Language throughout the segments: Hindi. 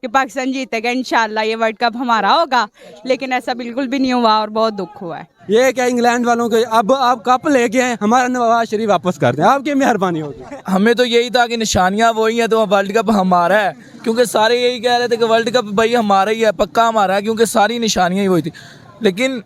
कि पाकिस्तान जीतेगा इंशाल्लाह, ये वर्ल्ड कप हमारा होगा, लेकिन ऐसा बिल्कुल भी नहीं हुआ और बहुत दुख हुआ है। ये क्या इंग्लैंड वालों के अब आप कप लेके आए, हमारा नवाज शरीफ वापस कर दें, आपकी मेहरबानी होगी। हमें तो यही था कि निशानियां वही हैं तो वर्ल्ड कप हमारा है, क्योंकि सारे यही कह रहे थे कि वर्ल्ड कप भाई हमारा ही है, पक्का हमारा है, क्योंकि सारी निशानियां ही वही थी। लेकिन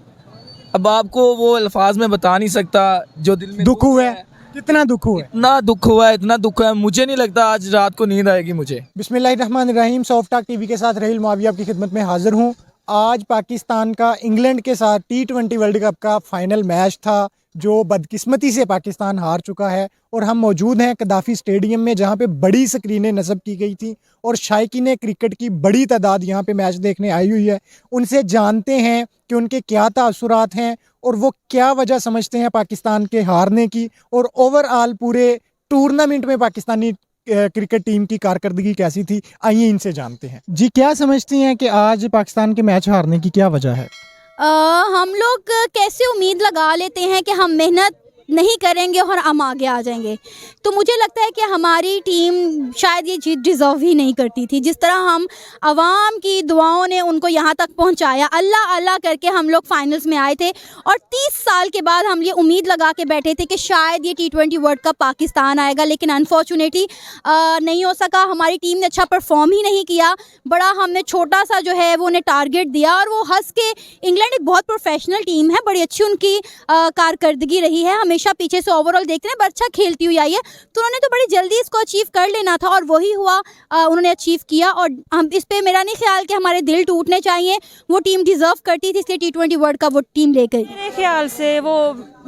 अब आपको वो अल्फाज में बता नहीं सकता जो दिल में दुख हुआ है, कितना दुख हुआ है। इतना दुख हुआ है, इतना दुख हुआ है, मुझे नहीं लगता आज रात को नींद आएगी मुझे। बिस्मिल्लाहिर्रहमानिर्रहीम। सॉफ्ट टॉक टीवी के साथ रहील मुआविया आपकी खिदमत में हाजिर हूँ। आज पाकिस्तान का इंग्लैंड के साथ T20 वर्ल्ड कप का फाइनल मैच था, जो बदकिस्मती से पाकिस्तान हार चुका है। और हम मौजूद हैं कदाफ़ी स्टेडियम में, जहां पे बड़ी स्क्रीनें नस्ब की गई थी और शायकीन क्रिकेट की बड़ी तादाद यहां पे मैच देखने आई हुई है। उनसे जानते हैं कि उनके क्या तासुरात हैं और वो क्या वजह समझते हैं पाकिस्तान के हारने की, और ओवरऑल पूरे टूर्नामेंट में पाकिस्तानी क्रिकेट टीम की कारकर्दगी कैसी थी। आइए इनसे जानते हैं। जी, क्या समझती हैं कि आज पाकिस्तान के मैच हारने की क्या वजह है? हम लोग कैसे उम्मीद लगा लेते हैं कि हम मेहनत नहीं करेंगे और हम आगे आ जाएंगे, तो मुझे लगता है कि हमारी टीम शायद ये जीत डिज़र्व ही नहीं करती थी। जिस तरह हम आवाम की दुआओं ने उनको यहाँ तक पहुँचाया, अल्लाह अल्लाह करके हम लोग फाइनल्स में आए थे, और 30 साल के बाद हम ये उम्मीद लगा के बैठे थे कि शायद ये T20 वर्ल्ड कप पाकिस्तान आएगा, लेकिन अनफॉर्चुनेटली नहीं हो सका। हमारी टीम ने अच्छा परफॉर्म ही नहीं किया, बड़ा हमने छोटा सा जो है वो उन्हें टारगेट दिया, और वो हंस के। इंग्लैंड एक बहुत प्रोफेशनल टीम है, बड़ी अच्छी उनकी कारकर्दगी रही है, हमेशा पीछे से ओवरऑल देखते हैं, पर अच्छा खेलती हुई आई है, तो उन्होंने तो बड़ी जल्दी इसको अचीव कर लेना था, और वही हुआ। उन्होंने अचीव किया, और हम इस पे मेरा नहीं ख्याल कि हमारे दिल टूटने चाहिए। वो टीम डिजर्व करती थी, इसलिए T20 वर्ल्ड कप वो टीम ले गई। मेरे ख्याल से वो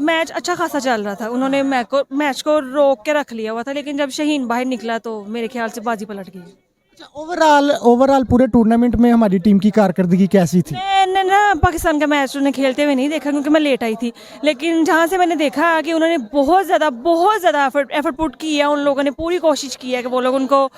मैच अच्छा खासा चल रहा था, उन्होंने मैच को रोक के रख लिया हुआ था, लेकिन जब शहीन बाहर निकला तो मेरे ख्याल से बाजी पलट गई। ओवरऑल पूरे टूर्नामेंट में हमारी टीम की कारकर्दगी कैसी थी? मैंने ना पाकिस्तान का मैच उन्हें खेलते हुए नहीं देखा, क्योंकि मैं लेट आई थी, लेकिन जहाँ से मैंने देखा कि उन्होंने बहुत ज़्यादा एफर्ट पुट किया, उन लोगों ने पूरी कोशिश की है कि वो लोग उनको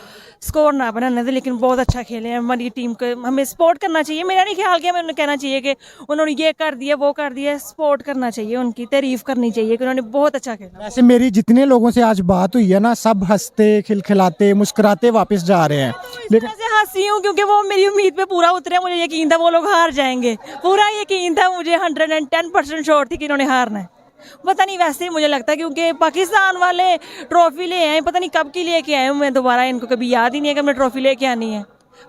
स्कोर ना बनाने थे, लेकिन बहुत अच्छा खेले हैं। हमारी टीम को हमें सपोर्ट करना चाहिए। मेरा नहीं ख्याल कि हमें उन्हें कहना चाहिए कि उन्होंने ये कर दिया वो कर दिया, सपोर्ट करना चाहिए, उनकी तारीफ करनी चाहिए कि उन्होंने बहुत अच्छा खेला। वैसे मेरी जितने लोगों से आज बात हुई है ना, सब हंसते खिलखिलाते मुस्कुराते वापस जा रहे हैं। लेकिन से हंसी हूँ क्योंकि वो मेरी उम्मीद पे पूरा उतरे, मुझे यकीन था वो लोग हार जाएंगे, पूरा यकीन था मुझे, 110% श्योर थी कि इन्होंने हारना है। पता नहीं, वैसे ही मुझे लगता है क्योंकि पाकिस्तान वाले ट्रॉफी ले आए, पता नहीं कब की लेके आए हूँ मैं, दोबारा इनको कभी याद ही नहीं है कि हमने ट्रॉफी लेके आनी है।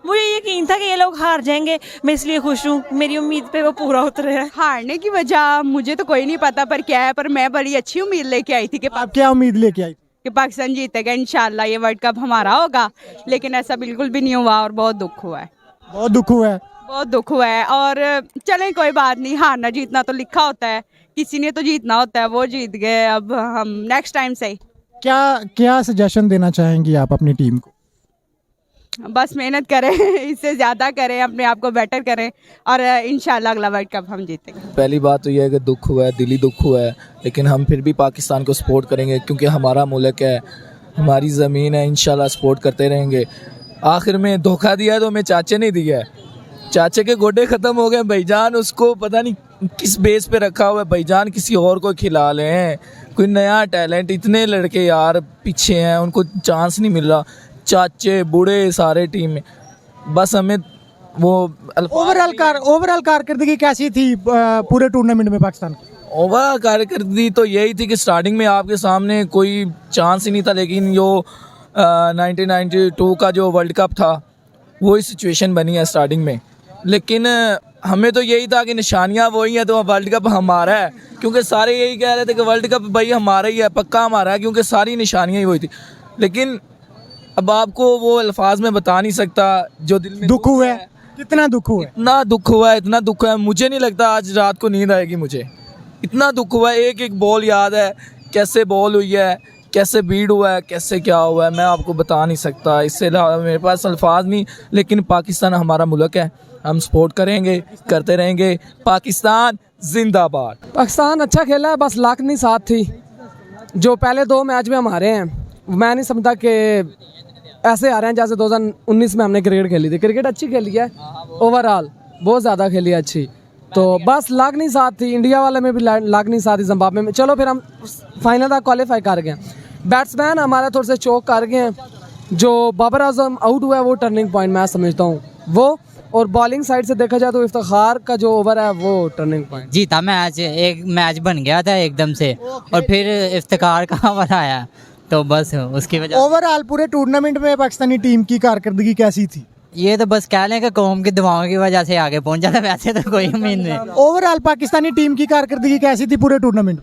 मुझे यकीन था कि ये लोग हार जाएंगे, मैं इसलिए खुश हूँ, मेरी उम्मीद पे वो पूरा उतरे हैं। हारने की वजह मुझे तो कोई नहीं पता पर क्या है, पर मैं बड़ी अच्छी उम्मीद लेके आई थी कि आप क्या उम्मीद लेके आई? कि पाकिस्तान जीतेगा इंशाल्लाह, ये वर्ल्ड कप हमारा होगा, लेकिन ऐसा बिल्कुल भी नहीं हुआ और बहुत दुख हुआ है। बहुत दुख हुआ है। बहुत दुख हुआ है, और चलें कोई बात नहीं, हारना जीतना तो लिखा होता है, किसी ने तो जीतना होता है, वो जीत गए, अब हम नेक्स्ट टाइम से क्या सजेशन देना चाहेंगी आप अपनी टीम को? बस मेहनत करें, इससे ज़्यादा करें, अपने आप को बेटर करें, और इंशाल्लाह अगला वर्ल्ड कप हम जीतेंगे। पहली बात तो यह है कि दुख हुआ है, दिली दुख हुआ है, लेकिन हम फिर भी पाकिस्तान को सपोर्ट करेंगे, क्योंकि हमारा मुल्क है, हमारी ज़मीन है, इंशाल्लाह सपोर्ट करते रहेंगे। आखिर में धोखा दिया है तो हमें चाचे ने दिया है, चाचे के गोडे ख़त्म हो गए, भाईजान उसको पता नहीं किस बेस पे रखा हुआ है, भाईजान किसी और को खिला ले हैं, कोई नया टैलेंट, इतने लड़के यार पीछे हैं, उनको चांस नहीं मिल रहा, चाचे बूढ़े सारे टीम में। बस हमें वो ओवरऑल कारकर्दगी कैसी थी पूरे टूर्नामेंट में पाकिस्तान की? ओवरऑल कारकर्दगी तो यही थी कि स्टार्टिंग में आपके सामने कोई चांस ही नहीं था, लेकिन जो 1992 का जो वर्ल्ड कप था वही सिचुएशन बनी है स्टार्टिंग में। लेकिन हमें तो यही था कि निशानियां वही हैं तो वर्ल्ड कप हमारा है, क्योंकि सारे यही कह रहे थे कि वर्ल्ड कप भाई हमारा ही है, पक्का हमारा है, क्योंकि सारी निशानियां ही वही थी। लेकिन अब आपको वो अल्फाज में बता नहीं सकता जो दिल में दुख हुआ है, कितना दुख हुआ है। इतना दुख हुआ है, इतना दुख हुआ है, मुझे नहीं लगता आज रात को नींद आएगी मुझे, इतना दुख हुआ है। एक एक बॉल याद है, कैसे बॉल हुई है, कैसे बीट हुआ है, कैसे क्या हुआ है, मैं आपको बता नहीं सकता, इससे अलावा मेरे पास अल्फाज नहीं। लेकिन पाकिस्तान हमारा मुल्क है, हम सपोर्ट करेंगे, करते रहेंगे। पाकिस्तान जिंदाबाद। पाकिस्तान अच्छा खेला है, बस लाख नहीं साथ थी। जो पहले 2 मैच में हमारे हैं, मैं नहीं समझता कि ऐसे आ रहे हैं जैसे 2019 में हमने क्रिकेट खेली थी। क्रिकेट अच्छी खेली है, ओवरऑल बहुत ज़्यादा खेली है अच्छी, तो बस लाख नहीं साथ थी। इंडिया वाले में भी लाख नहीं साथ थी, जिम्बाब्वे में। चलो फिर हम फाइनल तक क्वालिफाई कर गए। बैट्समैन हमारे थोड़े से चौक कर गए हैं, जो बाबर आजम आउट हुआ है वो टर्निंग पॉइंट मैं समझता हूँ वो, और बॉलिंग साइड से देखा जाए तो इफ्तिखार का जो ओवर है वो टर्निंग पॉइंट। जीता मैच, एक मैच बन गया था एकदम से, और फिर इफ्तिकार का ओवर आया तो बस उसकी वजह ओवरऑल पूरे टूर्नामेंट में पाकिस्तानी टीम की कारकर्दगी कैसी थी? ये तो बस कह लें कि कौम की दुआओं की वजह से आगे पहुंचा था, वैसे तो कोई उम्मीद नहीं। ओवरऑल पाकिस्तानी टीम की कारकर्दगी कैसी थी पूरे टूर्नामेंट?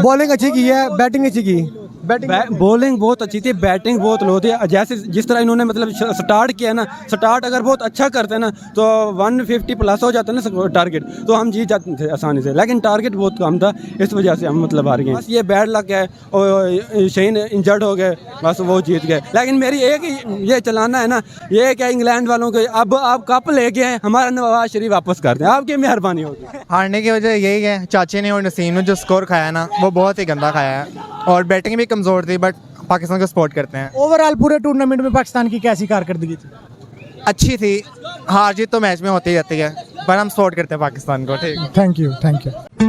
बॉलिंग अच्छी की है, बैटिंग अच्छी की। बॉलिंग बहुत अच्छी थी, बैटिंग बहुत लो थी। जैसे जिस तरह इन्होंने मतलब स्टार्ट किया ना, स्टार्ट अगर बहुत अच्छा करते ना तो 150 प्लस हो जाता ना टारगेट, तो हम जीत जाते थे आसानी से, लेकिन टारगेट बहुत कम था, इस वजह से हम मतलब हार गए। बस ये बैड लक है, और शहीन इंजर्ड हो गए, बस वो जीत गए। लेकिन मेरी एक ये चलाना है ना, ये क्या इंग्लैंड वालों को अब आप कप लेके आए, हमारा नवाज शरीफ वापस कर दें, आपकी मेहरबानी होगी। हारने की वजह यही है, चाचे ने और नसीम ने जो स्कोर खाया ना वो बहुत ही गंदा खाया है, और बैटिंग भी कमज़ोर थी, बट पाकिस्तान को सपोर्ट करते हैं। ओवरऑल पूरे टूर्नामेंट में पाकिस्तान की कैसी कारकर्दगी थी? अच्छी थी, हार जीत तो मैच में होती ही रहती है, पर हम सपोर्ट करते हैं पाकिस्तान को। ठीक, थैंक यू।